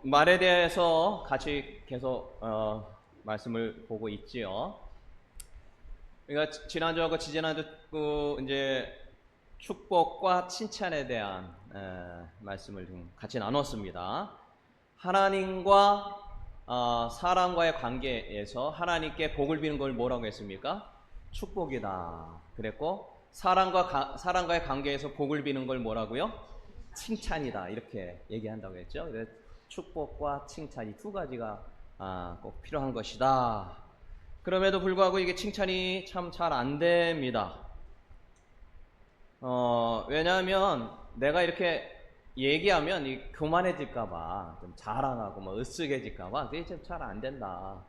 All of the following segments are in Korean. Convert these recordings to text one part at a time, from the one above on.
말에 대해서 같이 계속 말씀을 보고 있지요. 그러니까 지난주하고 지지난주 이제 축복과 칭찬에 대한 말씀을 좀 같이 나눴습니다. 하나님과 사람과의 관계에서 하나님께 복을 비는 걸 뭐라고 했습니까? 축복이다 그랬고, 사람과의 관계에서 복을 비는 걸 뭐라고요? 칭찬이다 이렇게 얘기한다고 했죠. 그래서 축복과 칭찬 이 두 가지가 꼭 필요한 것이다. 그럼에도 불구하고 이게 칭찬이 참 잘 안 됩니다. 왜냐하면 내가 이렇게 얘기하면 교만해질까봐, 좀 자랑하고 뭐 으쓱해질까봐 그게 좀 잘 안 된다.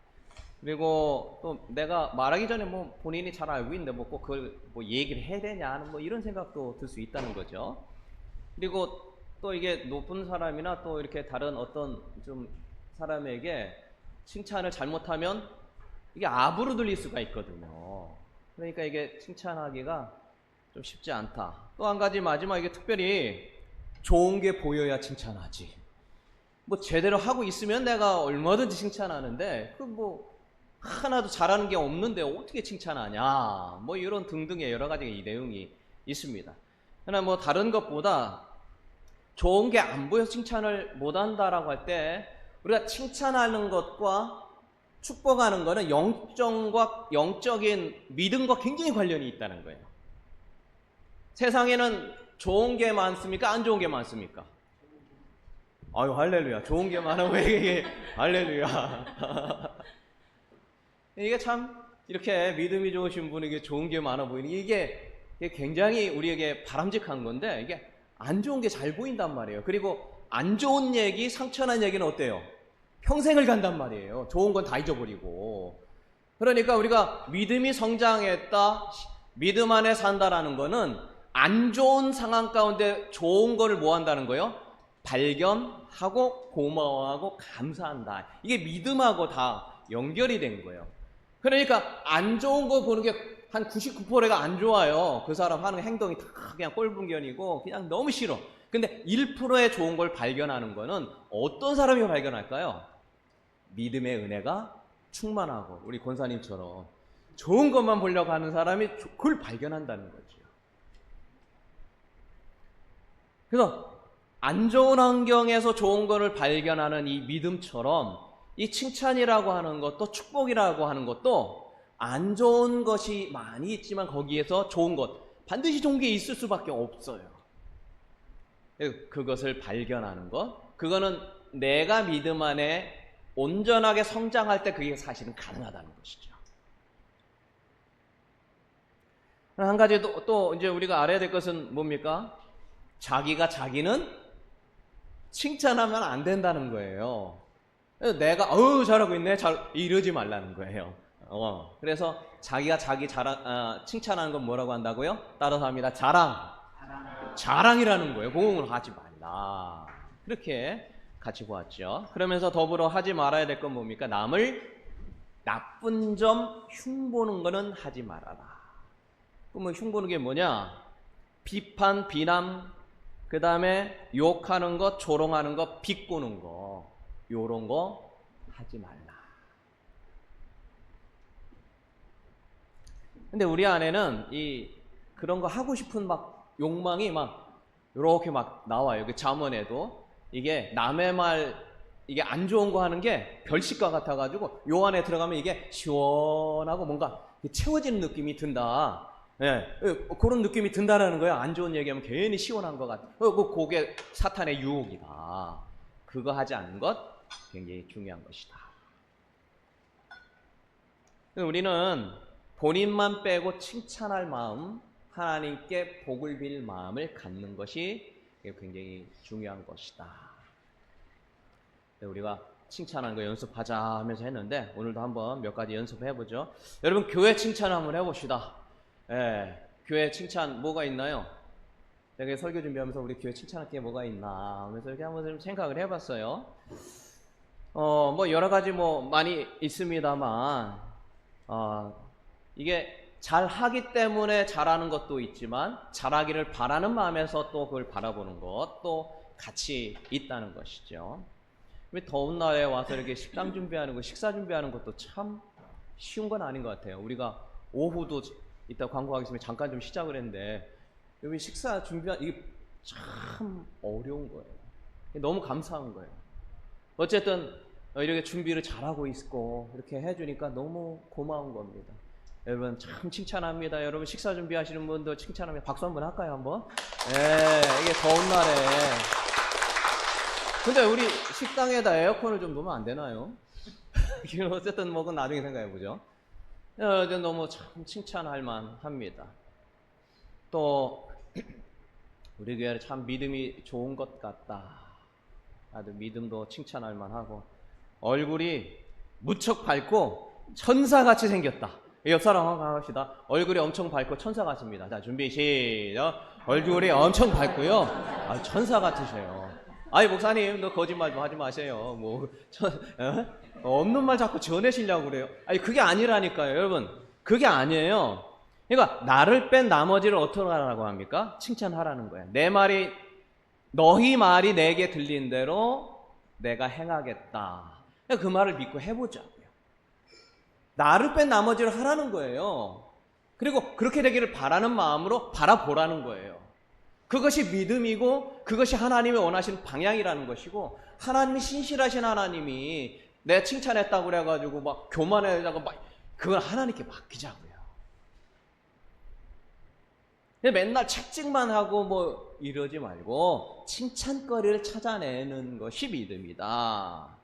그리고 또 내가 말하기 전에 뭐 본인이 잘 알고 있는데 뭐 꼭 그걸 뭐 얘기를 해야 되냐 뭐 이런 생각도 들 수 있다는 거죠. 그리고 또 이게 높은 사람이나 또 이렇게 다른 어떤 좀 사람에게 칭찬을 잘못하면 이게 압으로 들릴 수가 있거든요. 그러니까 이게 칭찬하기가 좀 쉽지 않다. 또 한 가지 마지막에 특별히 좋은 게 보여야 칭찬하지. 뭐 제대로 하고 있으면 내가 얼마든지 칭찬하는데 그 뭐 하나도 잘하는 게 없는데 어떻게 칭찬하냐. 뭐 이런 등등의 여러 가지 내용이 있습니다. 그러나 뭐 다른 것보다 좋은 게 안 보여서 칭찬을 못한다라고 할 때 우리가 칭찬하는 것과 축복하는 것은 영적인 믿음과 굉장히 관련이 있다는 거예요. 세상에는 좋은 게 많습니까? 안 좋은 게 많습니까? 아유 할렐루야. 좋은 게 많아. 왜 이게 할렐루야. 이게 참 이렇게 믿음이 좋으신 분에게 좋은 게 많아 보이는 이게 굉장히 우리에게 바람직한 건데 이게 안 좋은 게 잘 보인단 말이에요. 그리고 안 좋은 얘기, 상처난 얘기는 어때요? 평생을 간단 말이에요. 좋은 건 다 잊어버리고. 그러니까 우리가 믿음이 성장했다, 믿음 안에 산다라는 거는 안 좋은 상황 가운데 좋은 거를 뭐 한다는 거예요? 발견하고 고마워하고 감사한다. 이게 믿음하고 다 연결이 된 거예요. 그러니까 안 좋은 거 보는 게 한 99%가 안 좋아요. 그 사람 하는 행동이 다 그냥 꼴분견이고 그냥 너무 싫어. 근데 1%의 좋은 걸 발견하는 거는 어떤 사람이 발견할까요? 믿음의 은혜가 충만하고 우리 권사님처럼 좋은 것만 보려고 하는 사람이 그걸 발견한다는 거죠. 그래서 안 좋은 환경에서 좋은 것을 발견하는 이 믿음처럼 이 칭찬이라고 하는 것도 축복이라고 하는 것도 안 좋은 것이 많이 있지만 거기에서 좋은 것, 반드시 좋은 게 있을 수밖에 없어요. 그것을 발견하는 것, 그거는 내가 믿음 안에 온전하게 성장할 때 그게 사실은 가능하다는 것이죠. 한 가지 또 이제 우리가 알아야 될 것은 뭡니까? 자기가 자기는 칭찬하면 안 된다는 거예요. 내가 잘하고 있네 이러지 말라는 거예요. 그래서 자기가 자기 칭찬하는 건 뭐라고 한다고요? 따라서 합니다. 자랑이라는 거예요. 공을 하지 말라. 그렇게 같이 보았죠. 그러면서 더불어 하지 말아야 될 건 뭡니까? 남을 나쁜 점 흉보는 거는 하지 말아라. 그러면 흉보는 게 뭐냐? 비판, 비난, 그 다음에 욕하는 것, 조롱하는 것, 비꼬는 거, 요런 거 하지 말라. 근데 우리 안에는 그런 거 하고 싶은 막 욕망이 막 요렇게 막 나와요. 그 잠언에도 이게 남의 말 이게 안 좋은 거 하는 게 별식과 같아가지고 요 안에 들어가면 이게 시원하고 뭔가 채워지는 느낌이 든다. 예, 그런 느낌이 든다라는 거예요. 안 좋은 얘기하면 괜히 시원한 것 같아. 그게 사탄의 유혹이다. 그거 하지 않는 것 굉장히 중요한 것이다. 우리는 본인만 빼고 칭찬할 마음, 하나님께 복을 빌 마음을 갖는 것이 굉장히 중요한 것이다. 우리가 칭찬하는 거 연습하자 하면서 했는데 오늘도 한번 몇 가지 연습해보죠. 여러분 교회 칭찬 한번 해봅시다. 교회 칭찬 뭐가 있나요? 제가 설교 준비하면서 우리 교회 칭찬할 게 뭐가 있나 하면서 이렇게 한번 좀 생각을 해봤어요. 뭐 여러 가지 뭐 많이 있습니다만 이게 잘하기 때문에 잘하는 것도 있지만 잘하기를 바라는 마음에서 또 그걸 바라보는 것, 또 같이 있다는 것이죠. 더운 날에 와서 이렇게 식당 준비하는 거, 식사 준비하는 것도 참 쉬운 건 아닌 것 같아요. 우리가 오후도 이따 광고하겠습니다. 잠깐 좀 시작을 했는데 여기 식사 이게 참 어려운 거예요. 너무 감사한 거예요. 어쨌든 이렇게 준비를 잘하고 있고 이렇게 해주니까 너무 고마운 겁니다. 여러분 참 칭찬합니다. 여러분 식사 준비하시는 분도 칭찬합니다. 박수 한번 할까요, 한번? 예, 이게 더운 날에. 근데 우리 식당에다 에어컨을 좀 놓으면 안 되나요? 어쨌든 뭐 그건 나중에 생각해보죠. 너무 참 칭찬할 만합니다. 또 우리 교회는 참 믿음이 좋은 것 같다. 아주 믿음도 칭찬할 만하고 얼굴이 무척 밝고 천사같이 생겼다. 옆 사람 한번 합시다. 얼굴이 엄청 밝고 천사 같습니다. 자, 준비 시작. 얼굴이 엄청 밝고요. 아, 천사 같으세요. 아니 목사님, 너 거짓말 좀 하지 마세요. 없는 말 자꾸 전해시려고 그래요. 아니 그게 아니라니까요, 여러분. 그게 아니에요. 그러니까 나를 뺀 나머지를 어떻게 하라고 합니까? 칭찬하라는 거예요. 내 말이 너희 말이 내게 들린 대로 내가 행하겠다. 그 말을 믿고 해보자고요. 나를 뺀 나머지를 하라는 거예요. 그리고 그렇게 되기를 바라는 마음으로 바라보라는 거예요. 그것이 믿음이고 그것이 하나님이 원하시는 방향이라는 것이고, 하나님이 신실하신 하나님이 내 칭찬했다고 그래가지고 막 교만해다가 막 그걸 하나님께 맡기자고요. 맨날 책찍만 하고 뭐 이러지 말고 칭찬거리를 찾아내는 것이 믿음이다.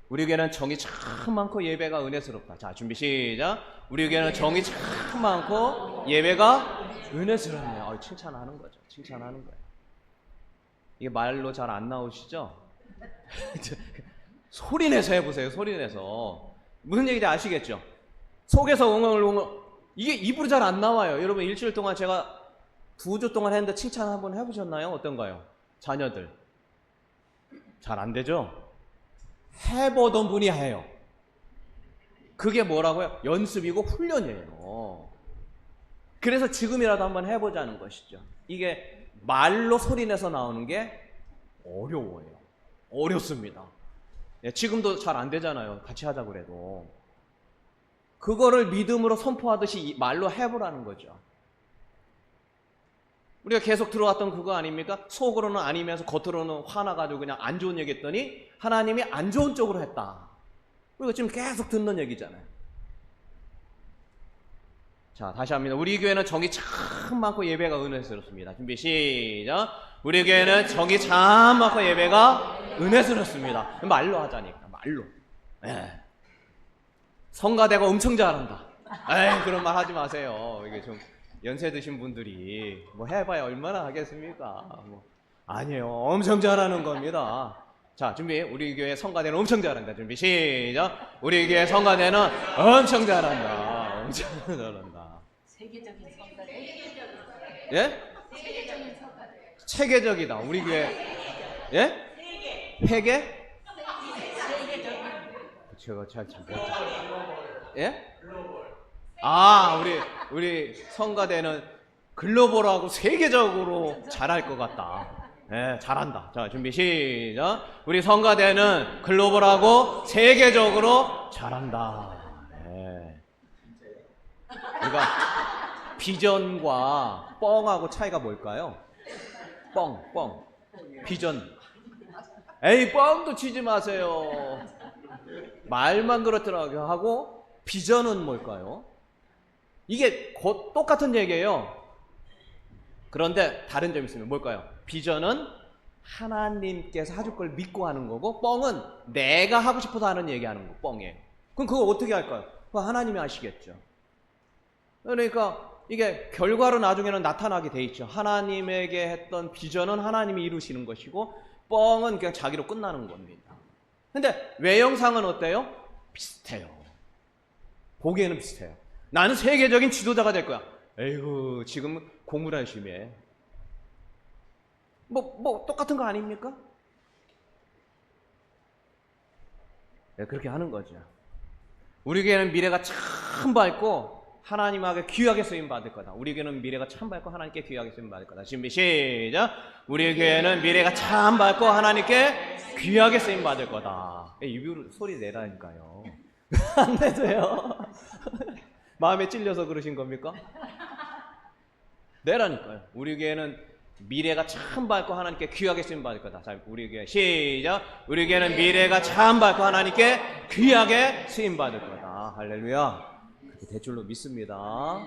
우리 교회는 정이 참 많고 예배가 은혜스럽다. 자, 준비 시작. 우리 교회는 정이 참 많고 예배가 은혜스럽네요. 칭찬하는 거죠. 칭찬하는 거예요. 이게 말로 잘 안 나오시죠? 소리 내서 해보세요. 소리 내서. 무슨 얘기인지 아시겠죠? 속에서 웅얼웅얼. 이게 입으로 잘 안 나와요. 여러분 일주일 동안 제가 2주 동안 했는데 칭찬 한번 해보셨나요? 어떤가요? 자녀들. 잘 안 되죠? 해보던 분이 해요. 그게 뭐라고요? 연습이고 훈련이에요. 그래서 지금이라도 한번 해보자는 것이죠. 이게 말로 소리내서 나오는 게 어려워요. 어렵습니다. 지금도 잘 안 되잖아요. 같이 하자고 그래도. 그거를 믿음으로 선포하듯이 말로 해보라는 거죠. 우리가 계속 들어왔던 그거 아닙니까? 속으로는 아니면서 겉으로는 화나가지고 그냥 안 좋은 얘기 했더니 하나님이 안 좋은 쪽으로 했다. 우리가 지금 계속 듣는 얘기잖아요. 자, 다시 합니다. 우리 교회는 정이 참 많고 예배가 은혜스럽습니다. 준비 시작. 우리 교회는 정이 참 많고 예배가 은혜스럽습니다. 말로 하자니까, 말로. 네. 성가대가 엄청 잘한다. 에이, 그런 말 하지 마세요. 이게 좀 연세 드신 분들이 뭐 해봐야 얼마나 하겠습니까? 아니에요. 엄청 잘하는 겁니다. 자, 준비. 우리 교회 성가대는 엄청 잘한다. 준비 시작. 우리 교회 성가대는 엄청 잘한다. 엄청 잘한다. 세계적인 성가대. 예? 세계적인 성가대. 체계적이다. 우리 교회. 예? 회계? 제가 잘 못했다. 예? 아, 우리 성가대는 글로벌하고 세계적으로 잘할 것 같다. 네, 잘한다. 자, 준비 시작. 우리 성가대는 글로벌하고 세계적으로 잘한다. 네. 그러니까 비전과 뻥하고 차이가 뭘까요? 뻥. 비전. 에이, 뻥도 치지 마세요. 말만 그렇더라고요 하고 비전은 뭘까요? 이게 곧 똑같은 얘기예요. 그런데 다른 점이 있습니다. 뭘까요? 비전은 하나님께서 해줄 걸 믿고 하는 거고, 뻥은 내가 하고 싶어서 하는 얘기하는 거, 뻥이에요. 그럼 그거 어떻게 할까요? 그거 하나님이 아시겠죠. 그러니까 이게 결과로 나중에는 나타나게 돼 있죠. 하나님에게 했던 비전은 하나님이 이루시는 것이고, 뻥은 그냥 자기로 끝나는 겁니다. 근데 외형상은 어때요? 비슷해요. 보기에는 비슷해요. 나는 세계적인 지도자가 될 거야. 에이구, 지금 공부를 열심히 해. 뭐 똑같은 거 아닙니까? 네, 그렇게 하는 거죠. 우리 교회는 미래가 참 밝고 하나님에게 귀하게 쓰임 받을 거다. 우리 교회는 미래가 참 밝고 하나님께 귀하게 쓰임 받을 거다. 준비 시작. 우리 교회는 미래가 참 밝고 하나님께 귀하게 쓰임 받을 거다. 입으로 소리 내라니까요. 안 내세요. 마음에 찔려서 그러신 겁니까? 내라니까요. 우리 교회는 미래가 참 밝고 하나님께 귀하게 쓰임 받을 거다. 자, 우리 교회 시작. 우리 교회는 미래가 참 밝고 하나님께 귀하게 쓰임 받을 거다. 할렐루야. 그렇게 대줄로 믿습니다.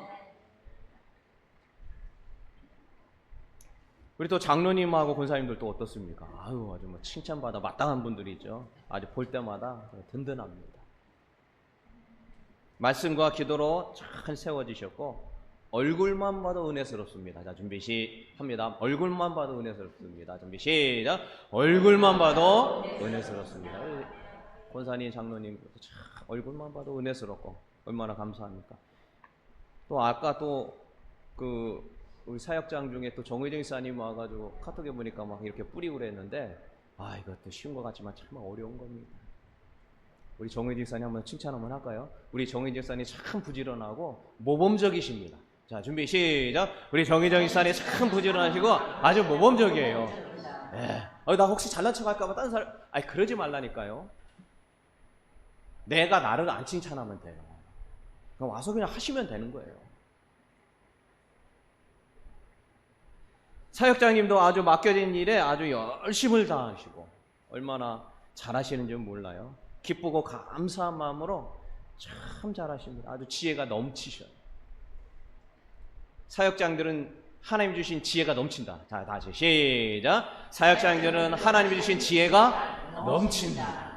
우리 또 장로님하고 권사님들 또 어떻습니까? 아유, 아주 뭐 칭찬받아 마땅한 분들이죠. 아주 볼 때마다 든든합니다. 말씀과 기도로 잘 세워지셨고 얼굴만 봐도 은혜스럽습니다. 자, 준비 시합니다. 얼굴만 봐도 은혜스럽습니다. 준비 시작. 얼굴만 봐도 은혜스럽습니다. 권사님, 장로님 참 얼굴만 봐도 은혜스럽고 얼마나 감사합니까? 또 아까 또 우리 사역장 중에 또 정의정 이사님 와가지고 카톡에 보니까 막 이렇게 뿌리고 그랬는데 이것도 쉬운 것 같지만 참 어려운 겁니다. 우리 정의정 이사님 한번 칭찬 한번 할까요? 우리 정의정 이사님 참 부지런하고 모범적이십니다. 자, 준비 시작. 우리 정의정 이사님 참 부지런하시고 아주 모범적이에요. 나 혹시 잘난 척 할까봐 다른 사람 그러지 말라니까요. 내가 나를 안 칭찬하면 돼요. 그럼 와서 그냥 하시면 되는 거예요. 사역장님도 아주 맡겨진 일에 아주 열심을 다하시고 얼마나 잘하시는지 몰라요. 기쁘고 감사한 마음으로 참 잘하십니다. 아주 지혜가 넘치셔요. 사역장들은 하나님 주신 지혜가 넘친다. 자, 다시 시작. 사역장들은 하나님 주신 지혜가 넘친다.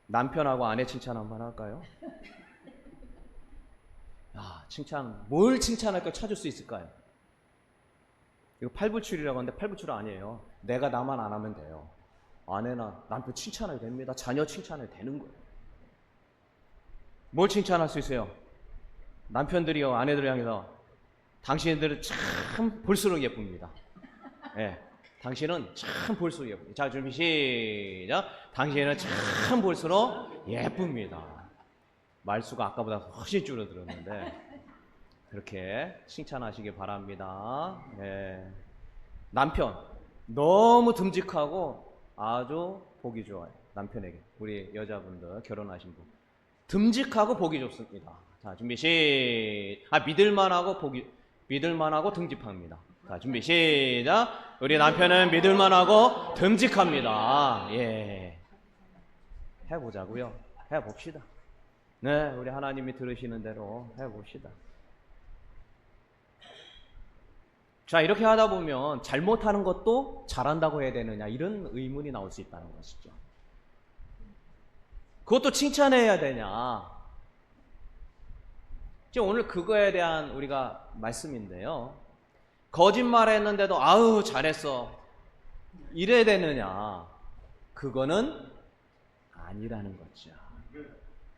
남편하고 아내 칭찬 한번 할까요? 칭찬, 뭘 칭찬할까 찾을 수 있을까요? 이거 팔불출이라고 하는데 팔불출 아니에요. 내가 나만 안 하면 돼요. 아내나 남편 칭찬해도 됩니다. 자녀 칭찬해도 되는 거예요. 뭘 칭찬할 수 있어요? 남편들이요, 아내들을 향해서 당신들은 참 볼수록 예쁩니다. 당신은 참 볼수록 예쁩니다. 자, 준비 시작. 당신은 참 볼수록 예쁩니다. 말수가 아까보다 훨씬 줄어들었는데 그렇게 칭찬하시기 바랍니다. 남편 너무 듬직하고 아주 보기 좋아요. 남편에게 우리 여자분들 결혼하신 분 듬직하고 보기 좋습니다. 자, 준비 믿을만하고 듬직합니다. 자, 준비 시작. 우리 남편은 믿을만하고 듬직합니다. 해보자고요. 해봅시다. 네, 우리 하나님이 들으시는 대로 해봅시다. 자, 이렇게 하다 보면 잘못하는 것도 잘한다고 해야 되느냐 이런 의문이 나올 수 있다는 것이죠. 그것도 칭찬해야 되냐. 지금 오늘 그거에 대한 우리가 말씀인데요. 거짓말 했는데도 아우 잘했어 이래야 되느냐. 그거는 아니라는 거죠.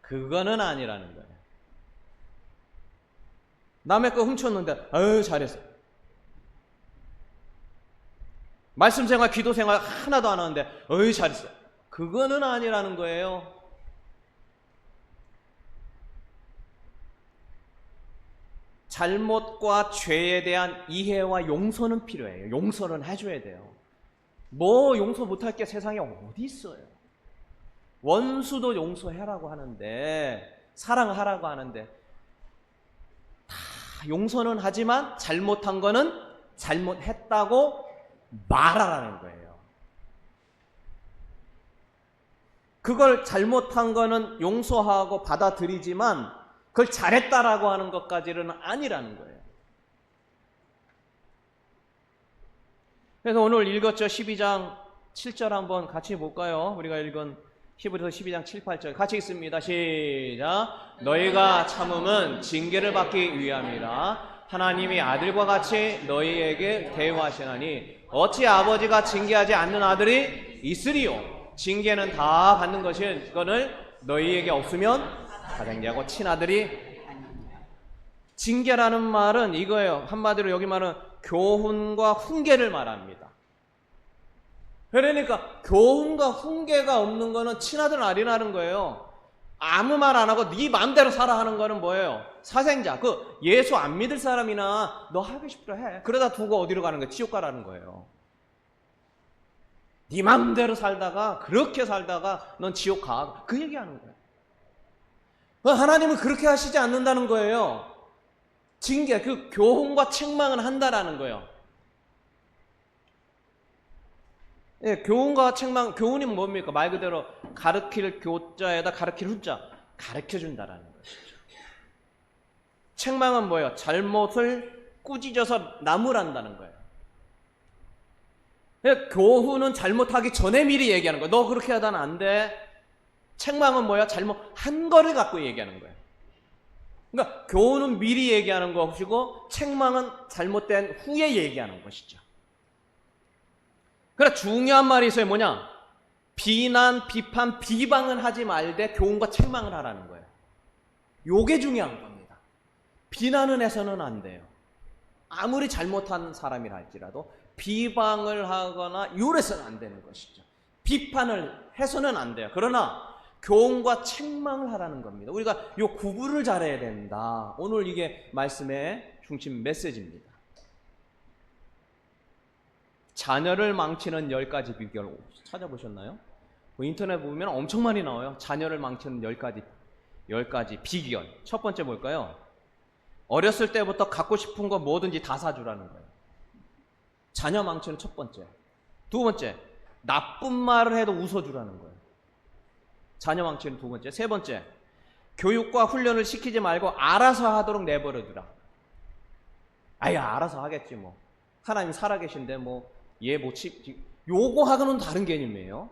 그거는 아니라는 거예요. 남의 거 훔쳤는데 아유 잘했어. 말씀 생활, 기도 생활 하나도 안 하는데 어이 잘했어. 그거는 아니라는 거예요. 잘못과 죄에 대한 이해와 용서는 필요해요. 용서는 해줘야 돼요. 뭐 용서 못할 게 세상에 어디 있어요. 원수도 용서해라고 하는데, 사랑하라고 하는데 다 용서는 하지만 잘못한 거는 잘못했다고 말하라는 거예요. 그걸 잘못한 거는 용서하고 받아들이지만 그걸 잘했다라고 하는 것까지는 아니라는 거예요. 그래서 오늘 읽었죠. 12장 7절 한번 같이 볼까요? 우리가 읽은 히브리서 12장 7, 8절 같이 읽습니다. 시작. 너희가 참음은 징계를 받기 위함이라. 하나님이 아들과 같이 너희에게 대우하시나니 어찌 아버지가 징계하지 않는 아들이 있으리요. 징계는 다 받는 것을 너희에게 없으면 가장자고 친아들이. 징계라는 말은 이거예요. 한마디로 여기 말은 교훈과 훈계를 말합니다. 그러니까 교훈과 훈계가 없는 거는 친아들 아니라는 거예요. 아무 말 안 하고 네 마음대로 살아 하는 거는 뭐예요? 사생자. 그 예수 안 믿을 사람이나 너 하고 싶다 해. 그러다 두고 어디로 가는 거예요? 지옥 가라는 거예요. 네 마음대로 살다가 그렇게 살다가 넌 지옥 가. 그 얘기하는 거예요. 하나님은 그렇게 하시지 않는다는 거예요. 징계, 그 교훈과 책망은 한다라는 거예요. 예, 교훈과 책망, 교훈이 뭡니까? 말 그대로 가르칠 교자에다 가르칠 훈자, 가르쳐준다라는 것이죠. 책망은 뭐예요? 잘못을 꾸짖어서 나무란다는 거예요. 예, 교훈은 잘못하기 전에 미리 얘기하는 거예요. 너 그렇게 하다는 안 돼. 책망은 뭐야? 잘못한 거를 갖고 얘기하는 거예요. 그러니까 교훈은 미리 얘기하는 것이고 책망은 잘못된 후에 얘기하는 것이죠. 그러나 중요한 말이 있어요. 뭐냐? 비난, 비판, 비방은 하지 말되 교훈과 책망을 하라는 거예요. 요게 중요한 겁니다. 비난은 해서는 안 돼요. 아무리 잘못한 사람이라 할지라도 비방을 하거나 요래서는 안 되는 것이죠. 비판을 해서는 안 돼요. 그러나 교훈과 책망을 하라는 겁니다. 우리가 요 구분을 잘해야 된다. 오늘 이게 말씀의 중심 메시지입니다. 자녀를 망치는 10가지 비결 찾아보셨나요? 인터넷 보면 엄청 많이 나와요. 자녀를 망치는 10가지 비결. 첫 번째 뭘까요? 어렸을 때부터 갖고 싶은 거 뭐든지 다 사주라는 거예요. 자녀 망치는 첫 번째. 두 번째, 나쁜 말을 해도 웃어주라는 거예요. 자녀 망치는 두 번째. 세 번째, 교육과 훈련을 시키지 말고 알아서 하도록 내버려두라. 아야, 알아서 하겠지 뭐. 하나님 살아계신데 뭐 얘 못 요거하고는 다른 개념이에요.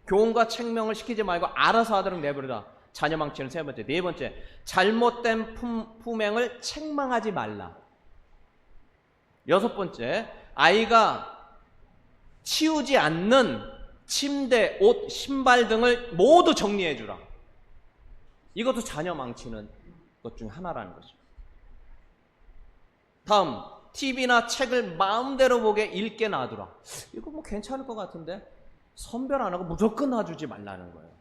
교훈과 책명을 시키지 말고 알아서 하도록 내버려두라. 자녀 망치는 세 번째. 네 번째, 잘못된 품행을 책망하지 말라. 여섯 번째, 아이가 치우지 않는 침대, 옷, 신발 등을 모두 정리해 주라. 이것도 자녀 망치는 것 중 하나라는 거죠. 다음, TV나 책을 마음대로 보게 읽게 놔두라. 이거 뭐 괜찮을 것 같은데 선별 안 하고 무조건 놔주지 말라는 거예요.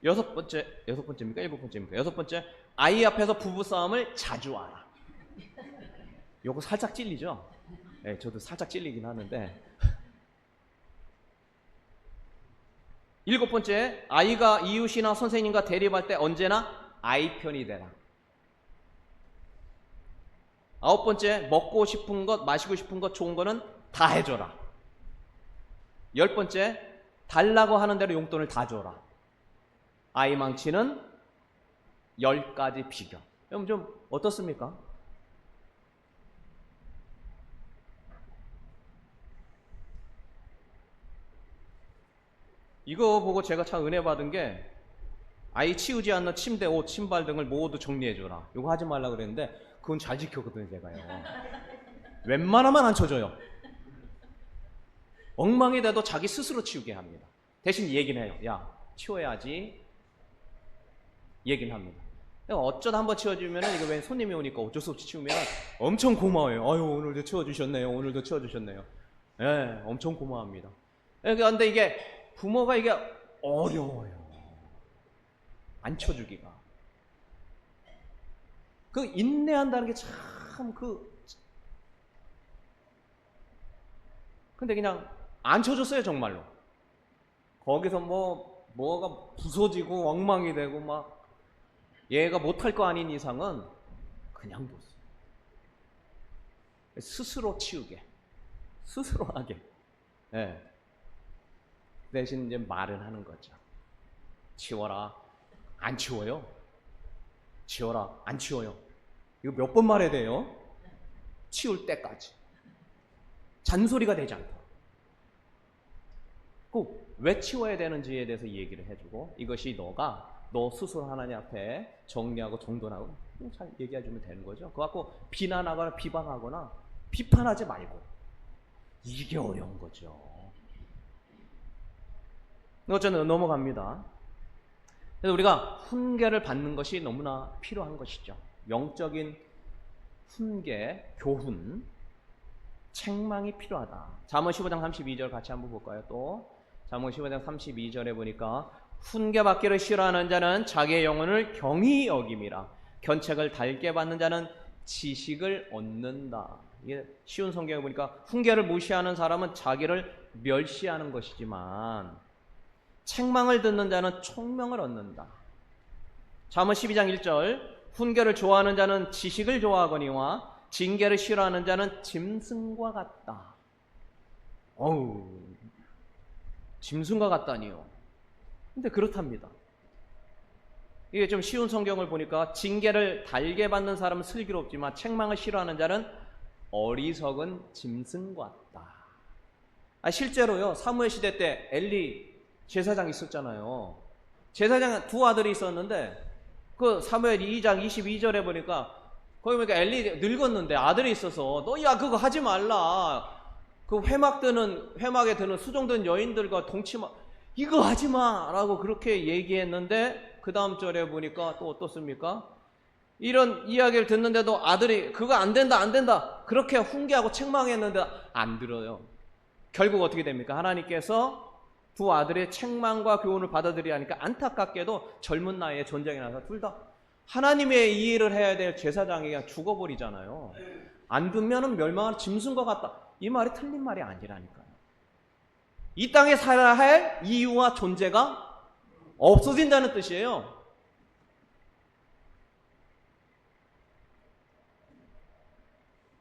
여섯 번째입니까? 일곱 번째입니까? 여섯 번째, 아이 앞에서 부부싸움을 자주 하라. 요거 살짝 찔리죠? 네, 저도 살짝 찔리긴 하는데. 일곱 번째, 아이가 이웃이나 선생님과 대립할 때 언제나 아이 편이 되라. 아홉 번째, 먹고 싶은 것, 마시고 싶은 것, 좋은 거는 다 해줘라. 열 번째, 달라고 하는 대로 용돈을 다 줘라. 아이 망치는 10가지 비결. 여러분 좀 어떻습니까? 이거 보고 제가 참 은혜 받은 게 아이 치우지 않는 침대, 옷, 신발 등을 모두 정리해줘라. 이거 하지 말라 그랬는데 그건 잘 지켰거든요, 제가요. 웬만하면 안 쳐줘요. 엉망이 돼도 자기 스스로 치우게 합니다. 대신 얘기는 해요. 야, 치워야지. 얘기는 합니다. 어쩌다 한번 치워주면 이거 왜 손님이 오니까 어쩔 수 없이 치우면 엄청 고마워요. 아유, 오늘도 치워주셨네요. 오늘도 치워주셨네요. 예, 네, 엄청 고마워합니다. 그런데 이게 부모가 이게 어려워요. 안 쳐주기가. 그 인내한다는 게 참 근데 그냥 안 쳐줬어요, 정말로. 거기서 뭐가 부서지고 엉망이 되고 막 얘가 못할 거 아닌 이상은 그냥 뒀어요. 스스로 치우게, 스스로 하게. 네. 대신 이제 말은 하는 거죠. 치워라. 안 치워요. 치워라. 안 치워요. 이거 몇 번 말해야 돼요? 치울 때까지. 잔소리가 되지 않도록. 꼭 왜 치워야 되는지에 대해서 얘기를 해주고 이것이 너 스스로 하나님 앞에 정리하고 정돈하고 잘 얘기해주면 되는 거죠. 그거 갖고 비난하거나 비방하거나 비판하지 말고. 이게 어려운 거죠. 어쨌든 넘어갑니다. 그래서 우리가 훈계를 받는 것이 너무나 필요한 것이죠. 영적인 훈계, 교훈, 책망이 필요하다. 잠언 15장 32절 같이 한번 볼까요? 또 잠언 15장 32절에 보니까 훈계받기를 싫어하는 자는 자기의 영혼을 경히 여김이라. 견책을 달게 받는 자는 지식을 얻는다. 이게 쉬운 성경에 보니까 훈계를 무시하는 사람은 자기를 멸시하는 것이지만 책망을 듣는 자는 총명을 얻는다. 잠언 12장 1절 훈계를 좋아하는 자는 지식을 좋아하거니와 징계를 싫어하는 자는 짐승과 같다. 어우, 짐승과 같다니요. 근데 그렇답니다. 이게 좀 쉬운 성경을 보니까 징계를 달게 받는 사람은 슬기롭지만 책망을 싫어하는 자는 어리석은 짐승 같다. 실제로요, 사무엘 시대 때 엘리 제사장 있었잖아요. 제사장 두 아들이 있었는데 그 사무엘 2장 22절에 보니까 거기 보니까 엘리 늙었는데 아들이 있어서 너 야 그거 하지 말라. 그 회막에 드는 수종든 여인들과 동치마 이거 하지 마라고 그렇게 얘기했는데 그 다음 절에 보니까 또 어떻습니까? 이런 이야기를 듣는데도 아들이 그거 안 된다 그렇게 훈계하고 책망했는데 안 들어요. 결국 어떻게 됩니까? 하나님께서 두 아들의 책망과 교훈을 받아들이야 하니까 안타깝게도 젊은 나이에 전쟁이 나서 둘 다 하나님의 이 일을 해야 될 제사장이 그냥 죽어버리잖아요. 안 듣면은 멸망하는 짐승과 같다. 이 말이 틀린 말이 아니라니까요. 이 땅에 살아야 할 이유와 존재가 없어진다는 뜻이에요.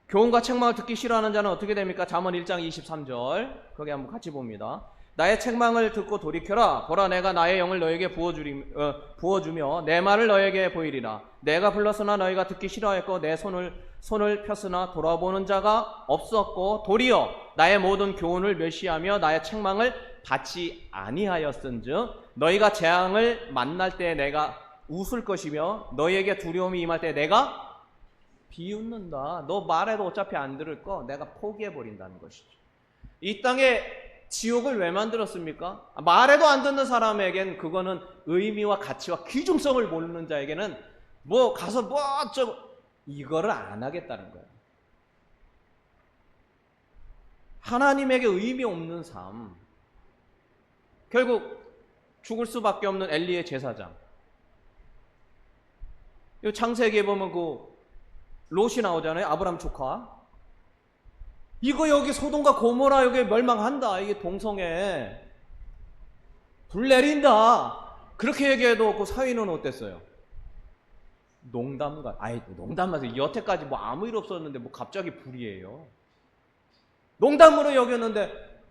교훈과 책망을 듣기 싫어하는 자는 어떻게 됩니까? 잠언 1장 23절 거기 한번 같이 봅니다. 나의 책망을 듣고 돌이켜라. 보라 내가 나의 영을 너에게 부어주며 내 말을 너에게 보이리라. 내가 불렀으나 너희가 듣기 싫어했고 내 손을 폈으나 돌아보는 자가 없었고 도리어 나의 모든 교훈을 멸시하며 나의 책망을 받지 아니하였은즉 너희가 재앙을 만날 때 내가 웃을 것이며 너희에게 두려움이 임할 때 내가 비웃는다. 너 말해도 어차피 안 들을 거 내가 포기해버린다는 것이죠. 이 땅에 지옥을 왜 만들었습니까? 말해도 안 듣는 사람에겐 그거는 의미와 가치와 귀중성을 모르는 자에게는 뭐 가서 이거를 안 하겠다는 거예요. 하나님에게 의미 없는 삶. 결국 죽을 수밖에 없는 엘리의 제사장. 이 창세기에 보면 그 롯이 나오잖아요. 아브람 조카. 이거 여기 소돔과 고모라 여기 멸망한다. 이게 동성애 불 내린다. 그렇게 얘기해도 그 사위는 어땠어요? 농담하세요. 여태까지 뭐 아무 일 없었는데 뭐 갑자기 불이에요. 농담으로 여겼는데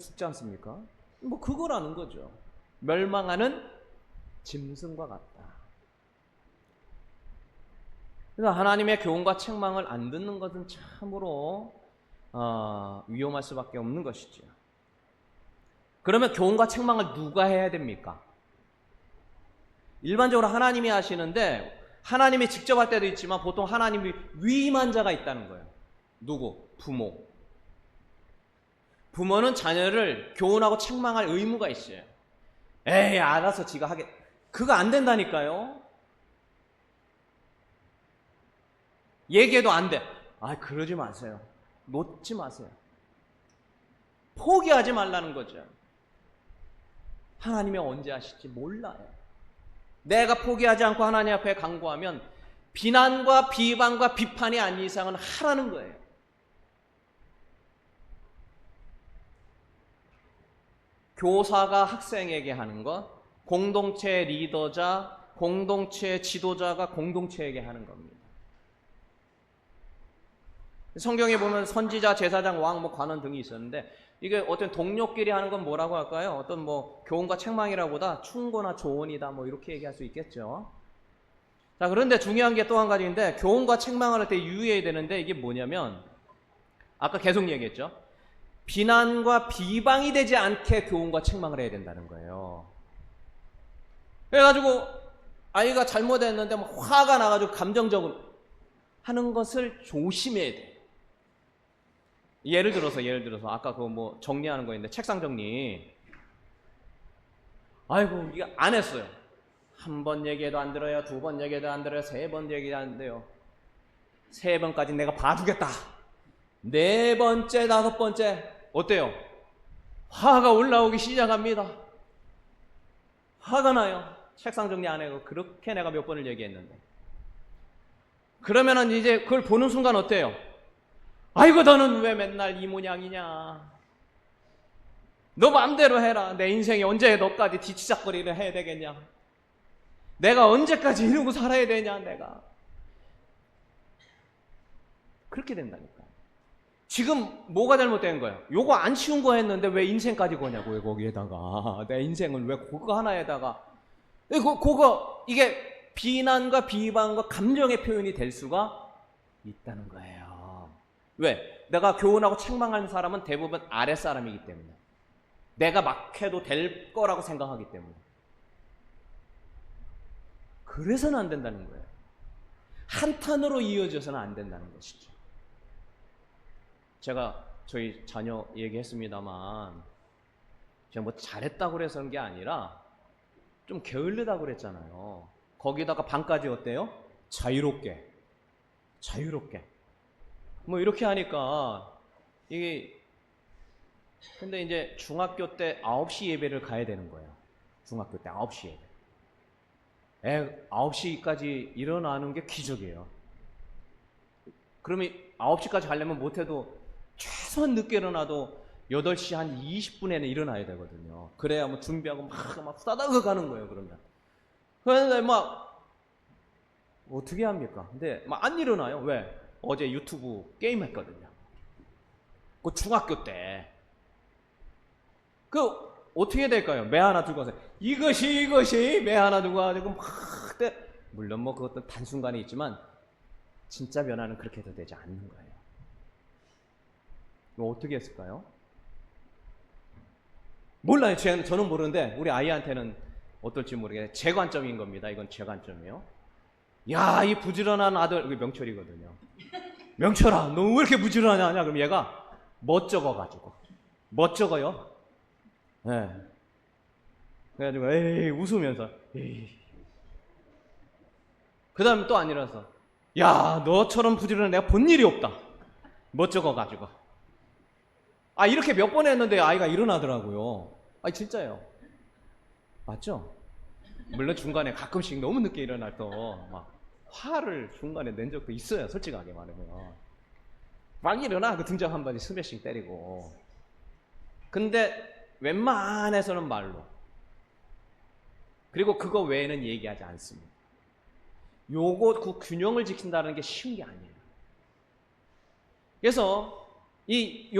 죽지 않습니까? 뭐 그거라는 거죠. 멸망하는 짐승과 같다. 그래서 하나님의 교훈과 책망을 안 듣는 것은 참으로 위험할 수밖에 없는 것이죠. 그러면 교훈과 책망을 누가 해야 됩니까? 일반적으로 하나님이 하시는데 하나님이 직접 할 때도 있지만 보통 하나님이 위임한 자가 있다는 거예요. 누구? 부모. 부모는 자녀를 교훈하고 책망할 의무가 있어요. 에이 알아서 지가 하게. 그거 안 된다니까요. 얘기해도 안 돼. 그러지 마세요. 놓지 마세요. 포기하지 말라는 거죠. 하나님이 언제 하실지 몰라요. 내가 포기하지 않고 하나님 앞에 간구하면 비난과 비방과 비판이 아닌 이상은 하라는 거예요. 교사가 학생에게 하는 것, 공동체 리더자, 공동체 지도자가 공동체에게 하는 겁니다. 성경에 보면 선지자, 제사장, 왕, 관원 등이 있었는데 이게 어떤 동료끼리 하는 건 뭐라고 할까요? 어떤 교훈과 책망이라보다 충고나 조언이다 이렇게 얘기할 수 있겠죠. 자, 그런데 중요한 게 또 한 가지인데 교훈과 책망을 할 때 유의해야 되는데 이게 뭐냐면 아까 계속 얘기했죠. 비난과 비방이 되지 않게 교훈과 책망을 해야 된다는 거예요. 그래가지고 아이가 잘못했는데 화가 나가지고 감정적으로 하는 것을 조심해야 돼. 예를 들어서 아까 그거 정리하는 거 있는데 책상 정리. 이거 안 했어요. 한 번 얘기해도 안 들어요. 두 번 얘기해도 안 들어요. 세 번 얘기해도 안 돼요. 세 번까지 내가 봐주겠다. 네 번째, 다섯 번째 어때요? 화가 올라오기 시작합니다. 화가 나요. 책상 정리 안 하고 그렇게 내가 몇 번을 얘기했는데. 그러면은 이제 그걸 보는 순간 어때요? 아이고 너는 왜 맨날 이 모양이냐. 너 마음대로 해라. 내 인생이 언제 너까지 뒤치작거리를 해야 되겠냐. 내가 언제까지 이러고 살아야 되냐 내가. 그렇게 된다니까. 지금 뭐가 잘못된 거예요? 요거 안 쉬운 거 했는데 왜 인생까지 거냐고요. 거기에다가 내 인생을 왜 그거 하나에다가 그거 이게 비난과 비방과 감정의 표현이 될 수가 있다는 거예요. 왜? 내가 교훈하고 책망하는 사람은 대부분 아랫사람이기 때문에, 내가 막 해도 될 거라고 생각하기 때문에. 그래서는 안 된다는 거예요. 한탄으로 이어져서는 안 된다는 것이죠. 제가 저희 자녀 얘기했습니다만, 제가 뭐 잘했다고 그래서 그런 게 아니라 좀 게을르다고 그랬잖아요. 거기다가 반까지 어때요? 자유롭게 뭐 이렇게 하니까 이게, 근데 이제 중학교 때 9시 예배를 가야 되는 거예요. 중학교 때 9시 예배. 9시까지 일어나는 게 기적이에요. 그러면 9시까지 가려면 못해도 최소한 늦게 일어나도 8시 한 20분에는 일어나야 되거든요. 그래야 뭐 준비하고 막 후다닥 가는 거예요, 그러면. 그런데 막, 어떻게 합니까? 근데 막 안 일어나요. 왜? 어제 유튜브 게임 했거든요. 그 중학교 때. 그, 어떻게 될까요? 매 하나 들고 와서, 이것이, 매 하나 들고 와가지고 막, 물론 뭐 그것도 단순간에 있지만, 진짜 변화는 그렇게 해도 되지 않는 거예요. 이거 어떻게 했을까요? 몰라요. 저는 모르는데 우리 아이한테는 어떨지 모르겠는데 제 관점인 겁니다. 이건 제 관점이에요. 야, 이 부지런한 아들, 이게 명철이거든요. 명철아, 너 왜 이렇게 부지런하냐? 그럼 얘가 멋쩍어가지고. 멋쩍어요. 네. 그래가지고 에이 웃으면서 에이. 그 다음에 또 안 일어나서, 야, 너처럼 부지런한 내가 본 일이 없다. 멋쩍어가지고. 이렇게 몇 번 했는데 아이가 일어나더라고요. 진짜예요. 맞죠? 물론 중간에 가끔씩 너무 늦게 일어날 또 막 화를 중간에 낸 적도 있어요. 솔직하게 말하면. 막 일어나, 그 등장 한 번에 스매싱 때리고. 근데 웬만해서는 말로. 그리고 그거 외에는 얘기하지 않습니다. 요거 그 균형을 지킨다는 게 쉬운 게 아니에요. 그래서 이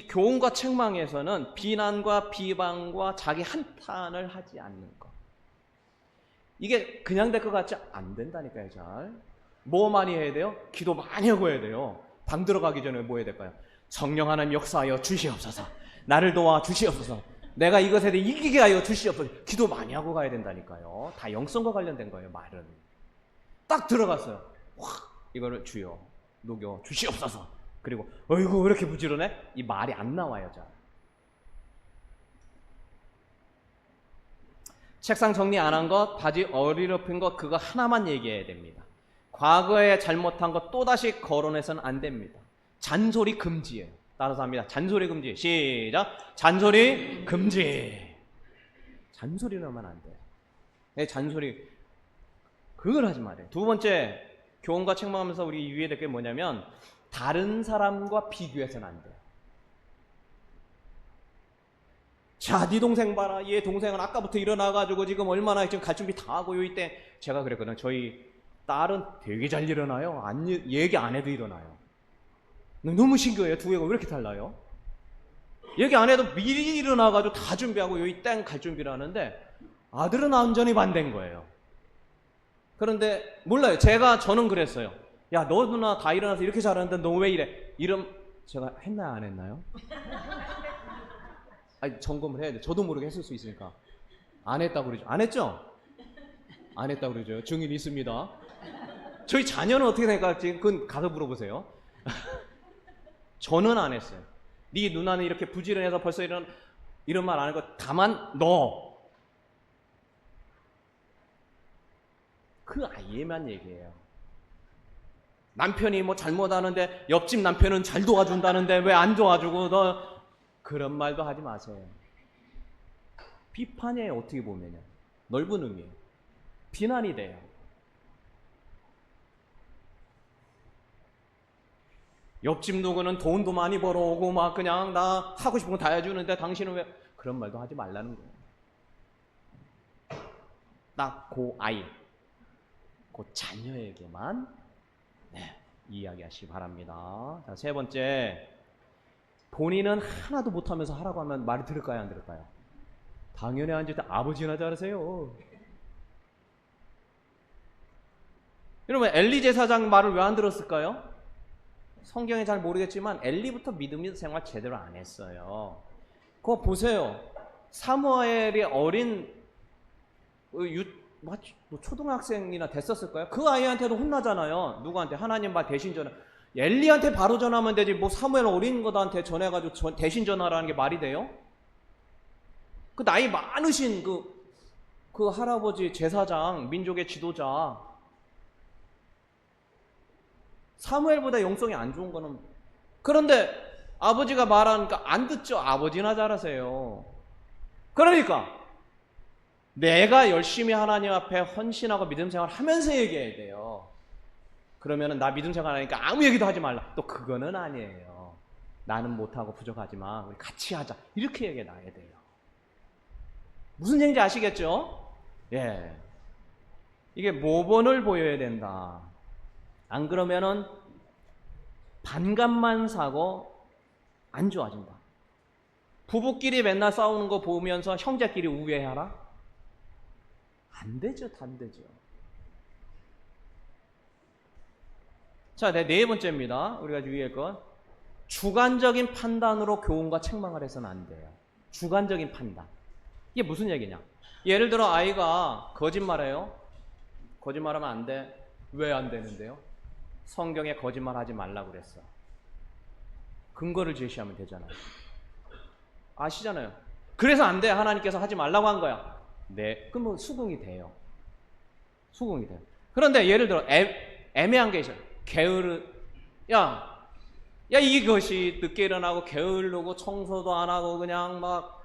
교훈과 책망에서는 비난과 비방과 자기 한탄을 하지 않는 것. 이게 그냥 될 것 같지 안 된다니까요, 잘. 뭐 많이 해야 돼요? 기도 많이 하고 해야 돼요. 방 들어가기 전에 뭐 해야 될까요? 성령 하나님 역사하여 주시옵소서. 나를 도와 주시옵소서. 내가 이것에 대해 이기게 하여 주시옵소서. 기도 많이 하고 가야 된다니까요. 다 영성과 관련된 거예요, 말은. 딱 들어갔어요. 확 이거를 주여 녹여 주시옵소서. 그리고 어이구 왜 이렇게 부지런해? 이 말이 안 나와요. 잘. 책상 정리 안 한 것, 바지 어리럽힌 것, 그거 하나만 얘기해야 됩니다. 과거에 잘못한 것 또다시 거론해서는 안 됩니다. 잔소리 금지예요. 따라서 합니다. 잔소리 금지. 시작. 잔소리 금지. 잔소리를 하면 안 돼요. 네, 잔소리 그걸 하지 말아요. 두 번째, 교훈과 책망하면서 우리 유의해야 될 게 뭐냐면, 다른 사람과 비교해서는 안 돼요. 자, 네 동생 봐라. 얘 동생은 아까부터 일어나가지고 지금 얼마나 지금 갈 준비 다 하고 요 이때. 제가 그랬거든요. 저희 딸은 되게 잘 일어나요. 얘기 안 해도 일어나요. 너무 신기해요. 두 애가 왜 이렇게 달라요? 얘기 안 해도 미리 일어나가지고 다 준비하고 여기 땡 갈 준비를 하는데, 아들은 완전히 반대인 거예요. 그런데 몰라요. 저는 그랬어요. 야, 너 누나 다 일어나서 이렇게 잘하는데 너 왜 이래? 제가 했나요, 안 했나요? 점검을 해야 돼. 저도 모르게 했을 수 있으니까. 안 했다고 그러죠. 안 했죠? 안 했다고 그러죠. 증인 있습니다. 저희 자녀는 어떻게 생각할지 그건 가서 물어보세요. 저는 안 했어요. 네 누나는 이렇게 부지런해서 벌써 이런 말 안 하고 다만 너. 그 아이만 얘기해요. 남편이 뭐 잘못하는데 옆집 남편은 잘 도와준다는데 왜 안 도와주고 너 그런 말도 하지 마세요. 비판이에요. 어떻게 보면요. 넓은 의미예요. 비난이 돼요. 옆집 누구는 돈도 많이 벌어오고 막 그냥 나 하고 싶은 거 다 해주는데 당신은 왜 그런 말도 하지 말라는 거예요. 딱 그 아이, 그 자녀에게만 이야기하시기 바랍니다. 자, 세 번째, 본인은 하나도 못하면서 하라고 하면 말을 들을까요, 안 들을까요? 당연히 안 듣다. 아버지나 잘하세요. 여러분, 엘리 제사장 말을 왜 안 들었을까요? 성경에 잘 모르겠지만 엘리부터 믿음의 생활 제대로 안 했어요. 그거 보세요. 사무엘이 어린 초등학생이나 됐었을까요? 그 아이한테도 혼나잖아요. 누구한테? 하나님 말 대신 전화. 엘리한테 바로 전하면 되지. 뭐 사무엘 어린 것한테 전해가지고 대신 전하라는 게 말이 돼요? 그 나이 많으신 그 할아버지 제사장, 민족의 지도자. 사무엘보다 영성이 안 좋은 거는. 그런데 아버지가 말하니까 안 듣죠. 아버지나 잘하세요. 그러니까 내가 열심히 하나님 앞에 헌신하고 믿음 생활 하면서 얘기해야 돼요. 그러면은 나 믿음 생활 하니까 아무 얘기도 하지 말라. 또 그거는 아니에요. 나는 못하고 부족하지만 우리 같이 하자. 이렇게 얘기해 놔야 돼요. 무슨 얘기인지 아시겠죠? 예. 이게 모본을 보여야 된다. 안 그러면은 반감만 사고 안 좋아진다. 부부끼리 맨날 싸우는 거 보면서 형제끼리 우애하라? 안 되죠, 안 되죠. 자, 네 번째입니다. 우리가 주의할 건 주관적인 판단으로 교훈과 책망을 해서는 안 돼요. 주관적인 판단. 이게 무슨 얘기냐? 예를 들어 아이가 거짓말해요. 거짓말하면 안 돼. 왜 안 되는데요? 성경에 거짓말하지 말라고 그랬어. 근거를 제시하면 되잖아요. 아시잖아요. 그래서 안 돼. 하나님께서 하지 말라고 한 거야. 네. 그러면 수긍이 돼요. 수긍이 돼요. 그런데 예를 들어 애매한 게 있어요. 야 이것이 늦게 일어나고 게으르고 청소도 안 하고 그냥 막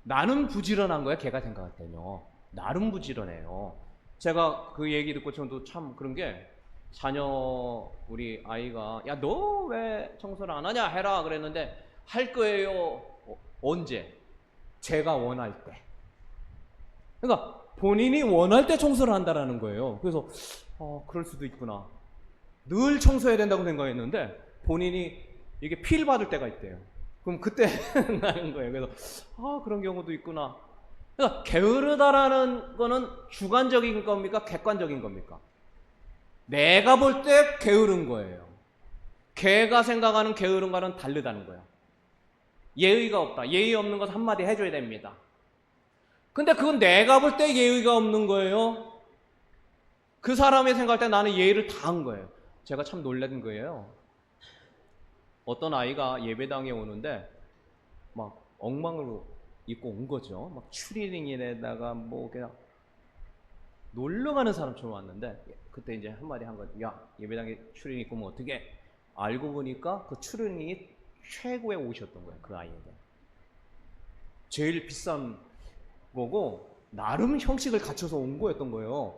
나는 부지런한 거야. 걔가 생각할 때는요. 나름 부지런해요. 제가 그 얘기 듣고 저도 참 그런 게 자녀 우리 아이가 야 너 왜 청소를 안 하냐 해라 그랬는데 할 거예요. 언제? 제가 원할 때. 그러니까 본인이 원할 때 청소를 한다라는 거예요. 그래서 그럴 수도 있구나. 늘 청소해야 된다고 생각했는데 본인이 이게 필 받을 때가 있대요. 그럼 그때 나는 거예요. 그래서 그런 경우도 있구나. 그러니까 게으르다라는 거는 주관적인 겁니까? 객관적인 겁니까? 내가 볼 때 게으른 거예요. 걔가 생각하는 게으른과는 다르다는 거야. 예의가 없다. 예의 없는 것 한마디 해줘야 됩니다. 근데 그건 내가 볼 때 예의가 없는 거예요. 그 사람이 생각할 때 나는 예의를 다 한 거예요. 제가 참 놀란 거예요. 어떤 아이가 예배당에 오는데 막 엉망으로 입고 온 거죠. 막 추리닝에다가 뭐 그냥 놀러 가는 사람처럼 왔는데 그때 이제 한마디 한 거예요. 야 예배당에 추리닝 입고 오면 어떻게? 알고 보니까 그 추리닝이 최고의 옷이었던 거예요. 그 아이에게. 제일 비싼 거고 나름 형식을 갖춰서 온 거였던 거예요.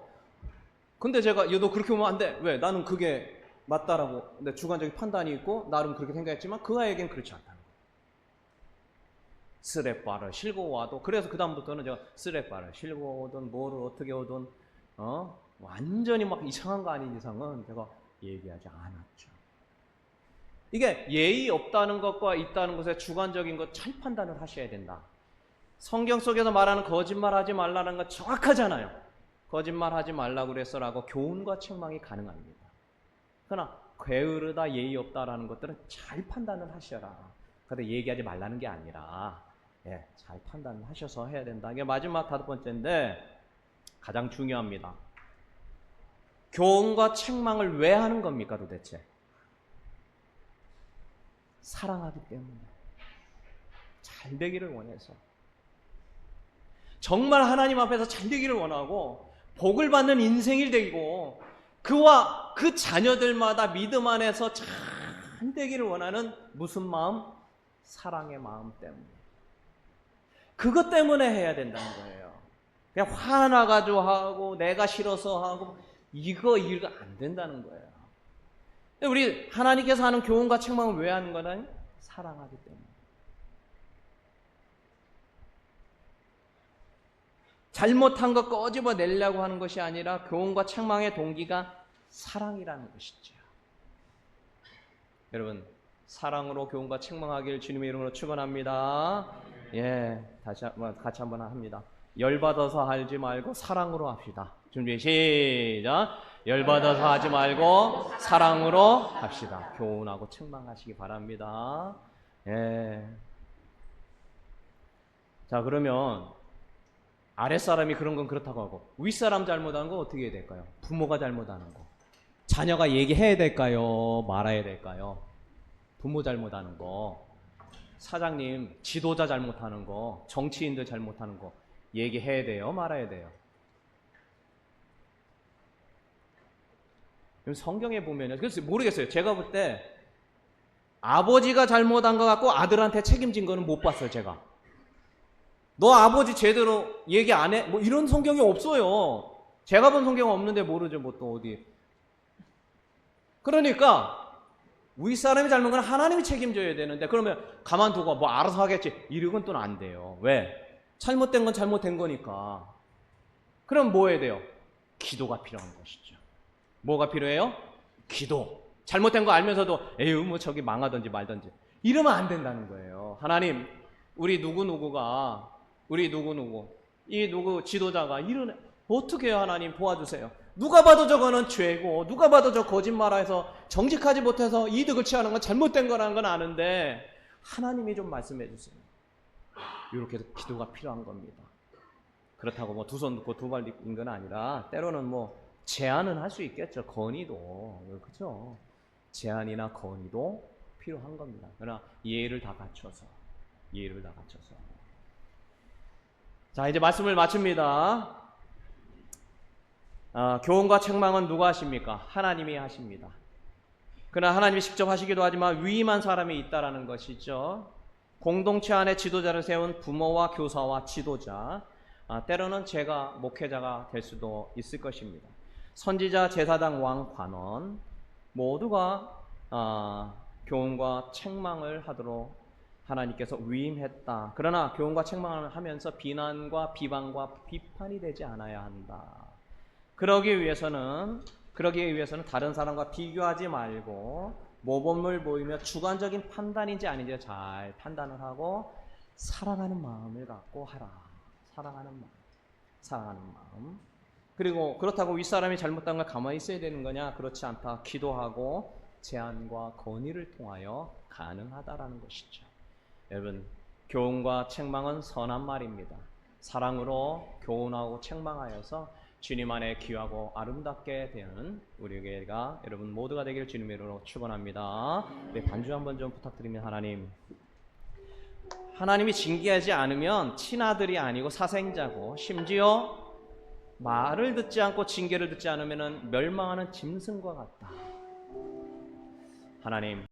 근데 제가 야 너 그렇게 오면 안 돼. 왜? 나는 그게 맞다라고 내 주관적인 판단이 있고 나름 그렇게 생각했지만 그 아이에겐 그렇지 않다는 거예요. 스레바를 실고 와도 그래서 그 다음부터는 제가 스레바를 실고 오든 뭐를 어떻게 오든 완전히 막 이상한 거 아닌 이상은 제가 얘기하지 않았죠. 이게 예의 없다는 것과 있다는 것의 주관적인 것 잘 판단을 하셔야 된다. 성경 속에서 말하는 거짓말하지 말라는 건 정확하잖아요. 거짓말하지 말라고 그랬어라고 교훈과 책망이 가능합니다. 그러나 게으르다 예의 없다라는 것들은 잘 판단을 하셔라. 그런데 얘기하지 말라는 게 아니라 잘 판단을 하셔서 해야 된다. 이게 마지막 5번째인데 가장 중요합니다. 교훈과 책망을 왜 하는 겁니까 도대체? 사랑하기 때문에. 잘 되기를 원해서. 정말 하나님 앞에서 잘 되기를 원하고 복을 받는 인생이 되고 그와 그 자녀들마다 믿음 안에서 잘 되기를 원하는 무슨 마음? 사랑의 마음 때문에. 그것 때문에 해야 된다는 거예요. 그냥 화나가지고 하고 내가 싫어서 하고 이거 안 된다는 거예요. 우리 하나님께서 하는 교훈과 책망을 왜 하는 거는? 사랑하기 때문에. 잘못한 거 꺼집어내려고 하는 것이 아니라 교훈과 책망의 동기가 사랑이라는 것이죠. 여러분, 사랑으로 교훈과 책망하기를 주님의 이름으로 축원합니다. 예, 같이 한번 합니다. 열받아서 하지 말고 사랑으로 합시다. 준비 시작. 열받아서 하지 말고 사랑으로 합시다. 교훈하고 책망하시기 바랍니다. 예. 자, 그러면 아랫사람이 그런 건 그렇다고 하고 윗사람 잘못하는 건 어떻게 해야 될까요? 부모가 잘못하는 거. 자녀가 얘기해야 될까요? 말아야 될까요? 부모 잘못하는 거, 사장님, 지도자 잘못하는 거, 정치인들 잘못하는 거 얘기해야 돼요? 말아야 돼요? 성경에 보면요. 그래서 모르겠어요. 제가 볼 때 아버지가 잘못한 것 같고 아들한테 책임진 거는 못 봤어요. 제가. 너 아버지 제대로 얘기 안 해? 뭐 이런 성경이 없어요. 제가 본 성경은 없는데 모르죠. 뭐 또 어디. 그러니까 윗사람이 잘못한 건 하나님이 책임져야 되는데 그러면 가만두고 뭐 알아서 하겠지. 이러건 또 안 돼요. 왜? 잘못된 건 잘못된 거니까. 그럼 뭐 해야 돼요? 기도가 필요한 것이죠. 뭐가 필요해요? 기도. 잘못된 거 알면서도 에휴 뭐 저기 망하든지 말든지 이러면 안 된다는 거예요. 하나님, 우리 누구누구가 이 누구 지도자가 이러네. 어떻게 해요? 하나님 도와주세요. 누가 봐도 저거는 죄고 누가 봐도 저 거짓말해서 정직하지 못해서 이득을 취하는 건 잘못된 거라는 건 아는데 하나님이 좀 말씀해 주세요. 이렇게 해서 기도가 필요한 겁니다. 그렇다고 뭐 두 손 놓고 두 발 딛는 건 아니라 때로는 뭐 제안은 할 수 있겠죠. 건의도. 그렇죠. 제안이나 건의도 필요한 겁니다. 그러나 예의를 다 갖춰서. 자, 이제 말씀을 마칩니다. 교훈과 책망은 누가 하십니까? 하나님이 하십니다. 그러나 하나님이 직접 하시기도 하지만 위임한 사람이 있다라는 것이죠. 공동체 안에 지도자를 세운 부모와 교사와 지도자, 때로는 제가 목회자가 될 수도 있을 것입니다. 선지자, 제사장, 왕, 관원 모두가 교훈과 책망을 하도록 하나님께서 위임했다. 그러나 교훈과 책망을 하면서 비난과 비방과 비판이 되지 않아야 한다. 그러기 위해서는 다른 사람과 비교하지 말고 모범을 보이며 주관적인 판단인지 아닌지 잘 판단을 하고 사랑하는 마음을 갖고 하라. 사랑하는 마음. 그리고 그렇다고 윗사람이 잘못한 걸 가만히 있어야 되는 거냐? 그렇지 않다. 기도하고 제안과 건의를 통하여 가능하다라는 것이죠. 여러분, 교훈과 책망은 선한 말입니다. 사랑으로 교훈하고 책망하여서 주님 안에 귀하고 아름답게 되는 우리에게가 여러분 모두가 되기를 주님의 이름으로 축원합니다. 네, 반주 한번 좀 부탁드리면 하나님이 징계하지 않으면 친아들이 아니고 사생자고 심지어 말을 듣지 않고 징계를 듣지 않으면 멸망하는 짐승과 같다. 하나님,